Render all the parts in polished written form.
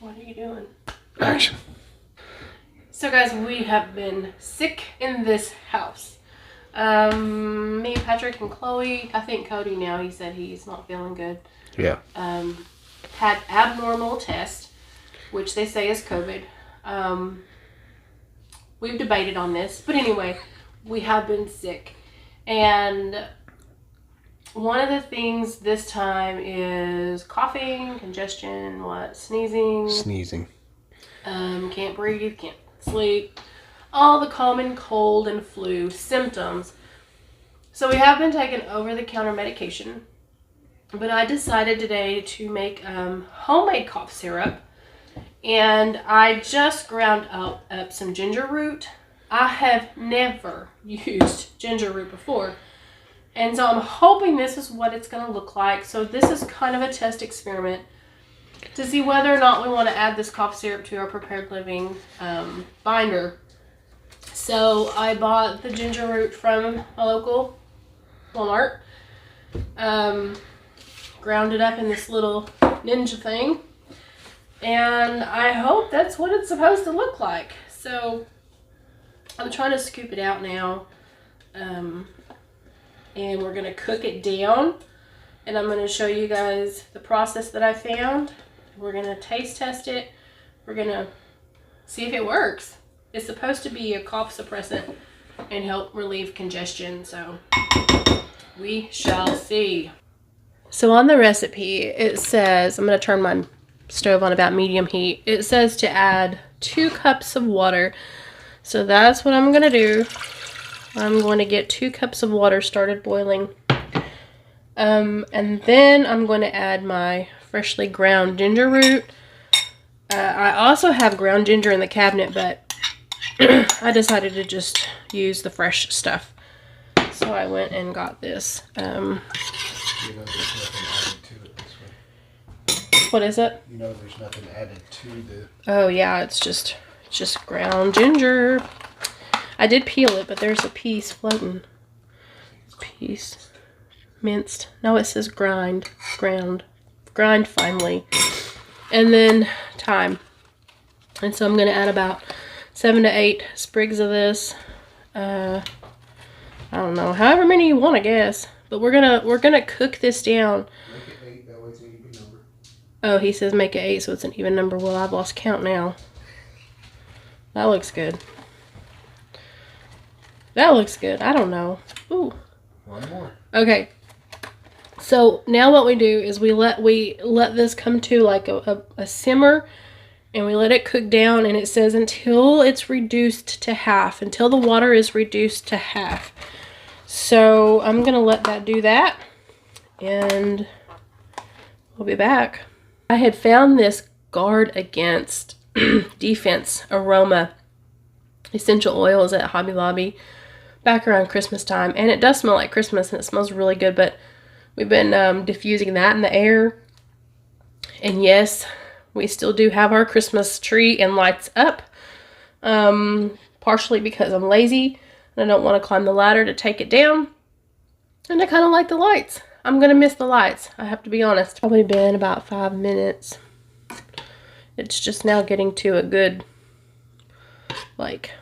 What are you doing? Action. So guys, we have been sick in this house. Me, Patrick, and Chloe. I think Cody now, he said he's not feeling good. Yeah. Had abnormal test, which they say is COVID. We've debated on this, but anyway, we have been sick. And one of the things this time is coughing, congestion, sneezing. Sneezing. Can't breathe, can't sleep. All the common cold and flu symptoms. So we have been taking over-the-counter medication. But I decided today to make homemade cough syrup. And I just ground up some ginger root. I have never used ginger root before. And so I'm hoping this is what it's going to look like. So this is kind of a test experiment to see whether or not we want to add this cough syrup to our Prepared Living binder. So I bought the ginger root from a local Walmart. Ground it up in this little ninja thing. And I hope that's what it's supposed to look like. So I'm trying to scoop it out now. And we're going to cook it down. And I'm going to show you guys the process that I found. We're going to taste test it. We're going to see if it works. It's supposed to be a cough suppressant and help relieve congestion. So we shall see. So on the recipe, it says, I'm going to turn my stove on about medium heat. It says to add 2 cups of water. So that's what I'm going to do. I'm going to get 2 cups of water started boiling. And then I'm going to add my freshly ground ginger root. I also have ground ginger in the cabinet, but I decided to just use the fresh stuff. So I went and got this. You know there's nothing added to it this way. What is it? You know there's nothing added to the... Oh yeah, it's just ground ginger. I did peel it, but there's a piece floating. Piece. Minced. No, it says ground. Grind finely. And then thyme. And so I'm going to add about 7 to 8 sprigs of this. I don't know, however many you want, I guess. But we're gonna cook this down. Make it 8, that way it's an even number. Oh, he says make it 8 so it's an even number. Well, I've lost count now. That looks good. That looks good. I don't know. Ooh. One more. Okay. So now what we do is we let this come to like a simmer, and we let it cook down, and it says until it's reduced to half, until the water is reduced to half. So I'm going to let that do that, and we'll be back. I had found this Guard Against Defense Aroma essential oils at Hobby Lobby back around Christmas time, and it does smell like Christmas, and it smells really good, but we've been diffusing that in the air, and yes, we still do have our Christmas tree and lights up, partially because I'm lazy and I don't want to climb the ladder to take it down, and I kind of like the lights. I'm going to miss the lights, I have to be honest. Probably been about 5 minutes. It's just now getting to a good, like,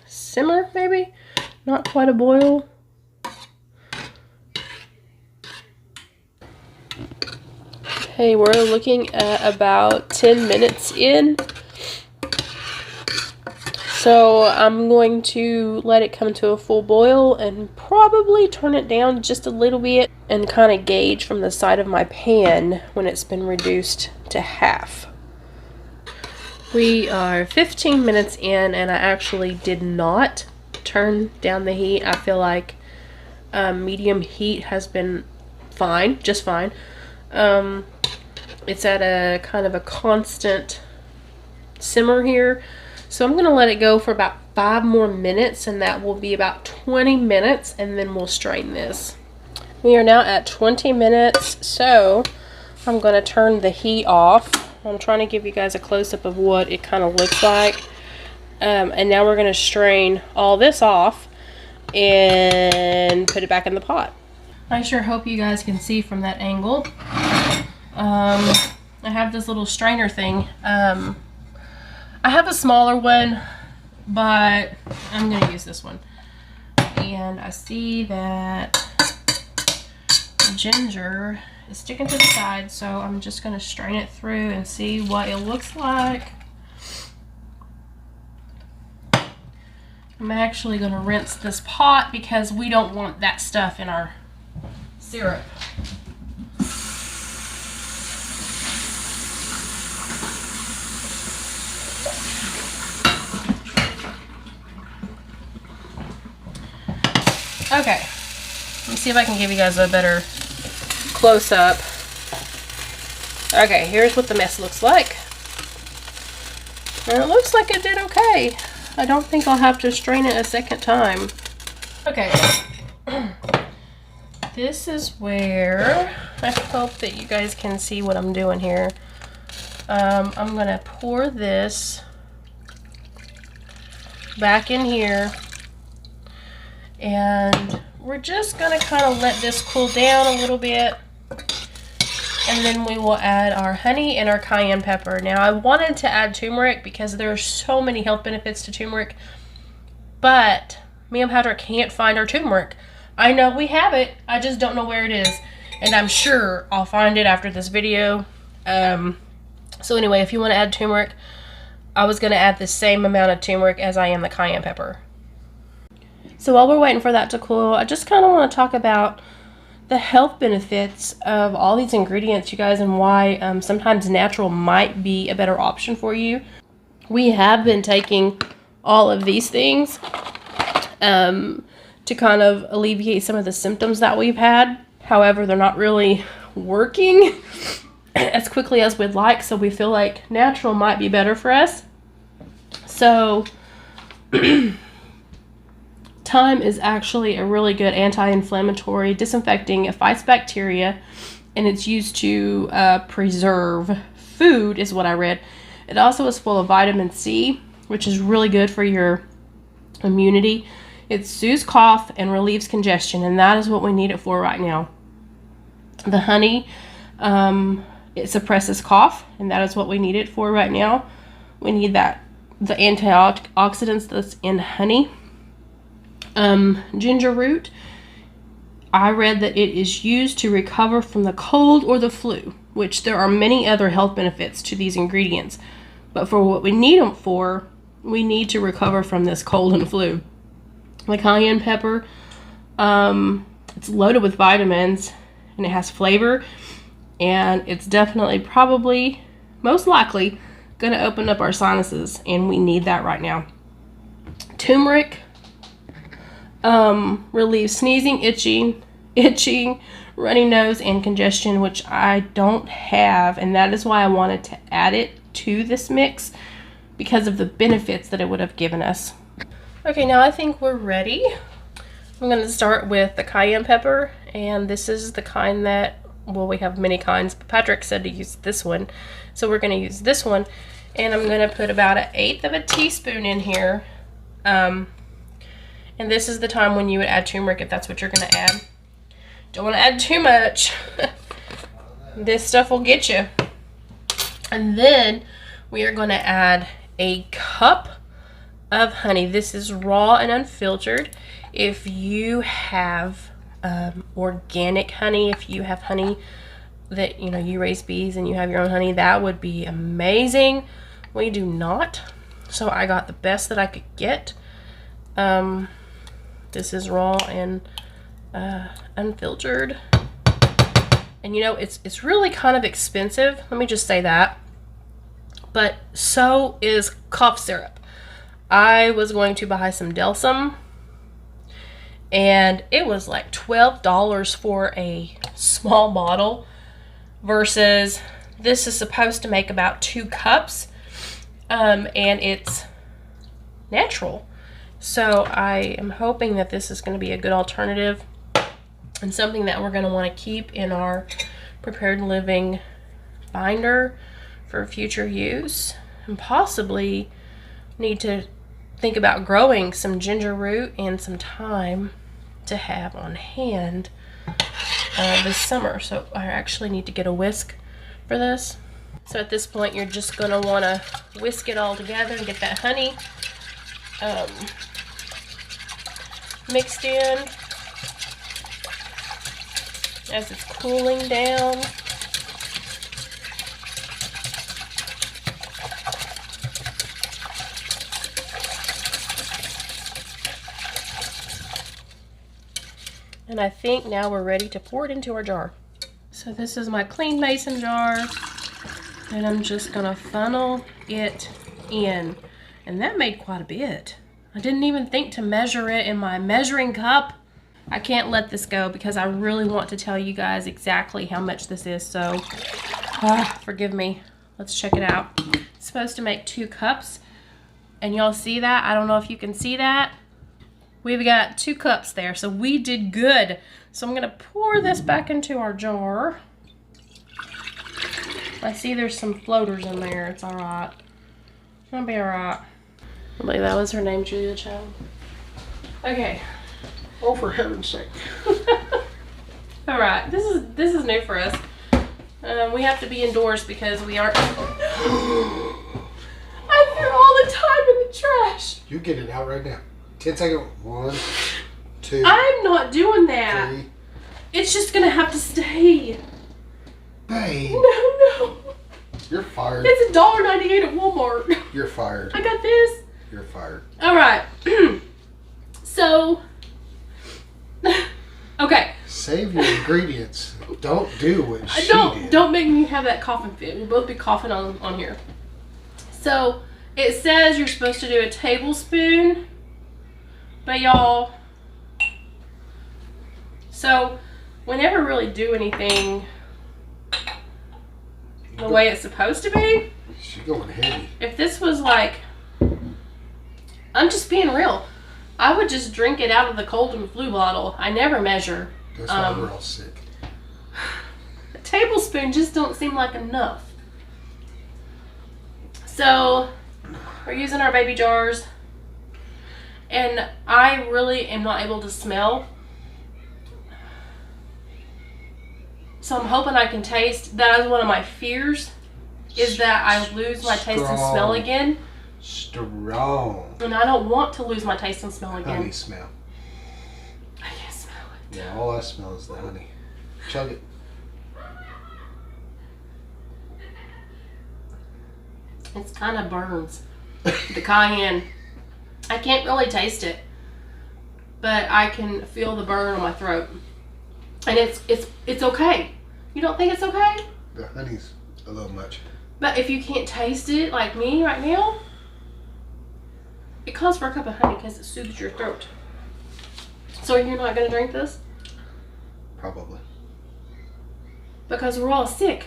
simmer, maybe? Not quite a boil. Okay, we're looking at about 10 minutes in. So I'm going to let it come to a full boil and probably turn it down just a little bit and kind of gauge from the side of my pan when it's been reduced to half. We are 15 minutes in, and I actually did not turn down the heat. I feel like medium heat has been fine, just fine. It's at a kind of a constant simmer here. So I'm going to let it go for about 5 more minutes, and that will be about 20 minutes, and then we'll strain this. We are now at 20 minutes, so I'm going to turn the heat off. I'm trying to give you guys a close-up of what it kind of looks like. And now we're going to strain all this off and put it back in the pot. I sure hope you guys can see from that angle. I have this little strainer thing. I have a smaller one, but I'm going to use this one. And I see that the ginger is sticking to the side, so I'm just going to strain it through and see what it looks like. I'm actually going to rinse this pot because we don't want that stuff in our syrup. Okay, let me see if I can give you guys a better close-up. Okay, here's what the mess looks like. And it looks like it did okay. I don't think I'll have to strain it a second time. Okay, this is where I hope that you guys can see what I'm doing here. I'm gonna pour this back in here, and we're just gonna kind of let this cool down a little bit, and then we will add our honey and our cayenne pepper. Now, I wanted to add turmeric because there are so many health benefits to turmeric, but me and Patrick can't find our turmeric. I know we have it, I just don't know where it is, and I'm sure I'll find it after this video. So anyway, if you want to add turmeric, I was going to add the same amount of turmeric as I am the cayenne pepper. So while we're waiting for that to cool, I just kind of want to talk about the health benefits of all these ingredients, you guys, and why sometimes natural might be a better option for you. We have been taking all of these things to kind of alleviate some of the symptoms that we've had. However, they're not really working as quickly as we'd like, so we feel like natural might be better for us. So thyme is actually a really good anti-inflammatory, disinfecting. It fights bacteria, and it's used to preserve food, is what I read. It also is full of vitamin C, which is really good for your immunity. It soothes cough and relieves congestion, and that is what we need it for right now. The honey, it suppresses cough, and that is what we need it for right now. We need that, the antioxidants that's in honey. Ginger root, I read that it is used to recover from the cold or the flu, which there are many other health benefits to these ingredients. But for what we need them for, we need to recover from this cold and flu. The cayenne pepper, it's loaded with vitamins, and it has flavor, and it's definitely, probably, most likely, going to open up our sinuses, and we need that right now. Turmeric relieves sneezing, itching, runny nose, and congestion, which I don't have, and that is why I wanted to add it to this mix, because of the benefits that it would have given us. Okay, now I think we're ready. I'm going to start with the cayenne pepper, and this is the kind that, well, we have many kinds, but Patrick said to use this one, so we're going to use this one, and I'm going to put about 1/8 of a teaspoon in here. And this is the time when you would add turmeric if that's what you're going to add. Don't want to add too much. This stuff will get you. And then we are going to add a cup of honey. This is raw and unfiltered. If you have organic honey, if you have honey that, you know, you raise bees and you have your own honey, that would be amazing. We do not, so I got the best that I could get. This is raw and unfiltered, and you know, it's really kind of expensive, let me just say that, but so is cough syrup. I was going to buy some Delsum, and it was like $12 for a small bottle, versus this is supposed to make about 2 cups, and it's natural. So I am hoping that this is going to be a good alternative and something that we're going to want to keep in our prepared living binder for future use, and possibly need to think about growing some ginger root and some thyme to have on hand this summer. So I actually need to get a whisk for this. So at this point, you're just going to want to whisk it all together and get that honey mixed in as it's cooling down. And I think now we're ready to pour it into our jar. So this is my clean mason jar, and I'm just gonna funnel it in. And that made quite a bit. I didn't even think to measure it in my measuring cup. I can't let this go because I really want to tell you guys exactly how much this is, so forgive me. Let's check it out. It's supposed to make 2 cups, and y'all see that? I don't know if you can see that. We've got 2 cups there, so we did good. So I'm gonna pour this back into our jar. I see there's some floaters in there. It's all right. It's gonna be all right. I believe that was her name, Julia Child. Okay. Oh, for heaven's sake. All right, this is new for us. We have to be indoors because we aren't. I threw all the time in the trash. You get it out right now. 10 seconds. 1, 2. I'm not doing that. 3. It's just gonna have to stay. Babe. No. You're fired. It's $1.98 at Walmart. You're fired. I got this. You're fired. All right. So. Okay. Save your ingredients. Don't do what she did. Don't make me have that coughing fit. We'll both be coughing on here. So it says you're supposed to do a tablespoon, but y'all. So we never really do anything the way it's supposed to be. She's going heavy. If this was like, I'm just being real. I would just drink it out of the cold and flu bottle. I never measure. That's why we're all sick. A tablespoon just don't seem like enough. So we're using our baby jars, and I really am not able to smell. So I'm hoping I can taste. That is one of my fears, is that I lose my taste and smell again. Strong. And I don't want to lose my taste and smell again. Honey smell. I can't smell it. Yeah, all I smell is the honey. Chug it. It's kind of burns. The cayenne. I can't really taste it, but I can feel the burn on my throat. And it's okay. You don't think it's okay? The honey's a little much. But if you can't taste it like me right now, it calls for a cup of honey because it soothes your throat. So you're not going to drink this? Probably. Because we're all sick.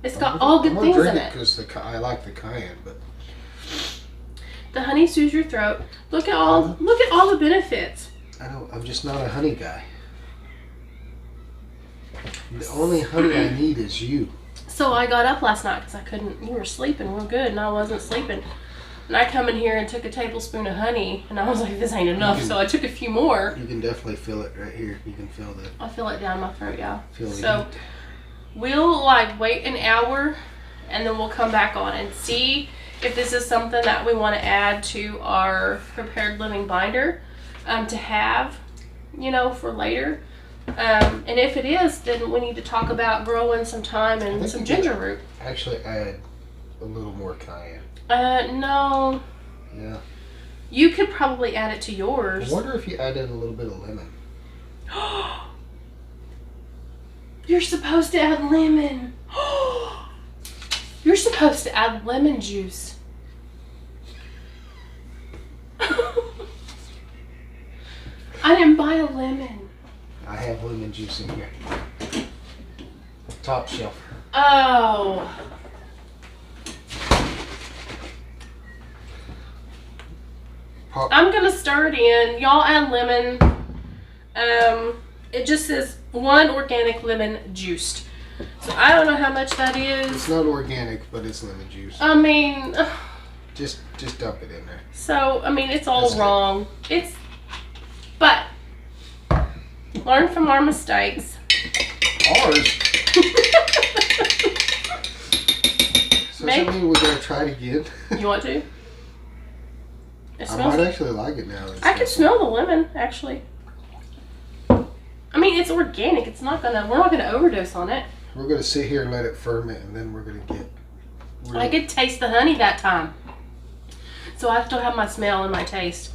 It's got all good things in it. Because I like the cayenne, but the honey soothes your throat. Look at all the benefits. I know. I'm just not a honey guy. The only honey I need is you. So I got up last night because I couldn't. You were sleeping real good, and I wasn't sleeping. And I come in here and took a tablespoon of honey, and I was like, this ain't enough. So I took a few more. You can definitely feel it right here. You can feel that. I feel it down my throat, yeah. Feel the So heat. we'll like wait an hour, and then we'll come back on and see if this is something that we want to add to our prepared living binder to have, for later. And if it is, then we need to talk about growing some thyme and some ginger root. Actually add a little more cayenne. No. Yeah. You could probably add it to yours. I wonder if you added a little bit of lemon. You're supposed to add lemon. You're supposed to add lemon juice. I didn't buy a lemon. I have lemon juice in here. Top shelf. Oh. I'm gonna stir it in. Y'all add lemon. It just says 1 organic lemon juiced. So I don't know how much that is. It's not organic, but it's lemon juice. I mean, just dump it in there. So I mean, it's all wrong. But learn from our mistakes. Ours. So does that mean we're going to try it again? You want to? I might actually like it now. I can smell the lemon, actually. I mean, it's organic. It's not gonna. We're not gonna overdose on it. We're gonna sit here and let it ferment, and then we're gonna get. I could taste the honey that time, so I still have my smell and my taste.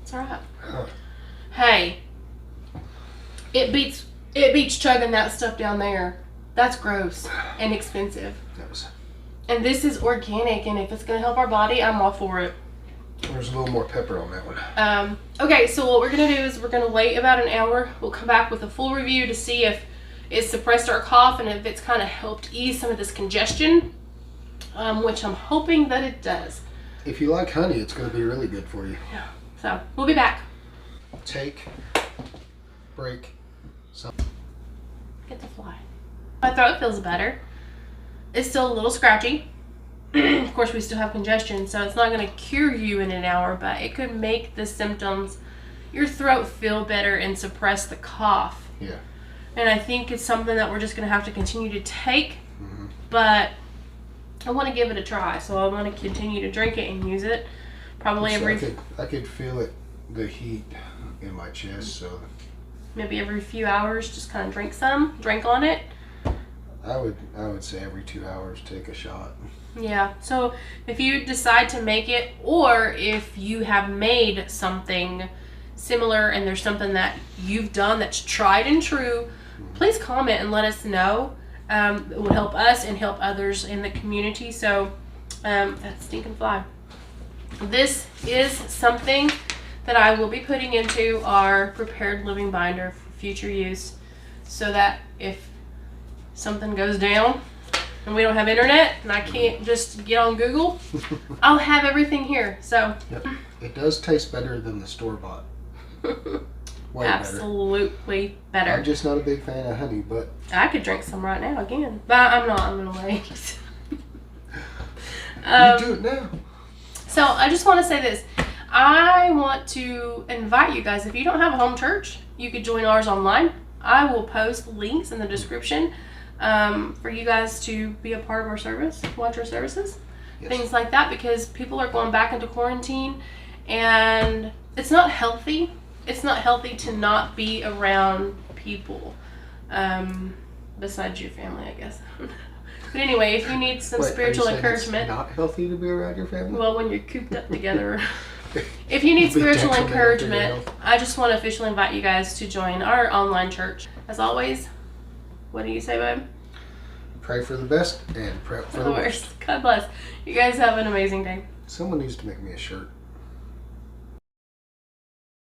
It's alright. Huh. Hey, it beats chugging that stuff down there. That's gross and expensive. And this is organic, and if it's gonna help our body, I'm all for it. There's a little more pepper on that one. Okay, so what we're going to do is we're going to wait about an hour. We'll come back with a full review to see if it suppressed our cough and if it's kind of helped ease some of this congestion, which I'm hoping that it does. If you like honey, it's going to be really good for you. Yeah. So, we'll be back. Take, break, some. Get the fly. My throat feels better. It's still a little scratchy. Of course, we still have congestion, so it's not going to cure you in an hour, but it could make the symptoms, your throat feel better and suppress the cough. Yeah. And I think it's something that we're just going to have to continue to take, but I want to give it a try, so I want to continue to drink it and use it. Probably I could feel it, the heat in my chest, so maybe every few hours, just kind of drink on it. I would say every 2 hours take a shot. Yeah, so if you decide to make it, or if you have made something similar and there's something that you've done that's tried and true, please comment and let us know. It would help us and help others in the community. So that stinking fly. This is something that I will be putting into our prepared living binder for future use, so that if something goes down and we don't have internet and I can't just get on Google, I'll have everything here. So yep. It does taste better than the store-bought. Way absolutely better. I'm just not a big fan of honey, but I could drink some right now again, but I'm not. I'm gonna wait. You do it now. So I just want to say this. I want to invite you guys, if you don't have a home church, you could join ours online. I will post links in the description for you guys to be a part of our service, watch our services, yes, things like that, because people are going back into quarantine and it's not healthy. It's not healthy to not be around people besides your family, I guess. But anyway, if you need some spiritual encouragement. It's not healthy to be around your family? Well, when you're cooped up together. If you need spiritual encouragement, I just want to officially invite you guys to join our online church. As always, what do you say, babe? Pray for the best and prep for the worst. God bless. You guys have an amazing day. Someone needs to make me a shirt.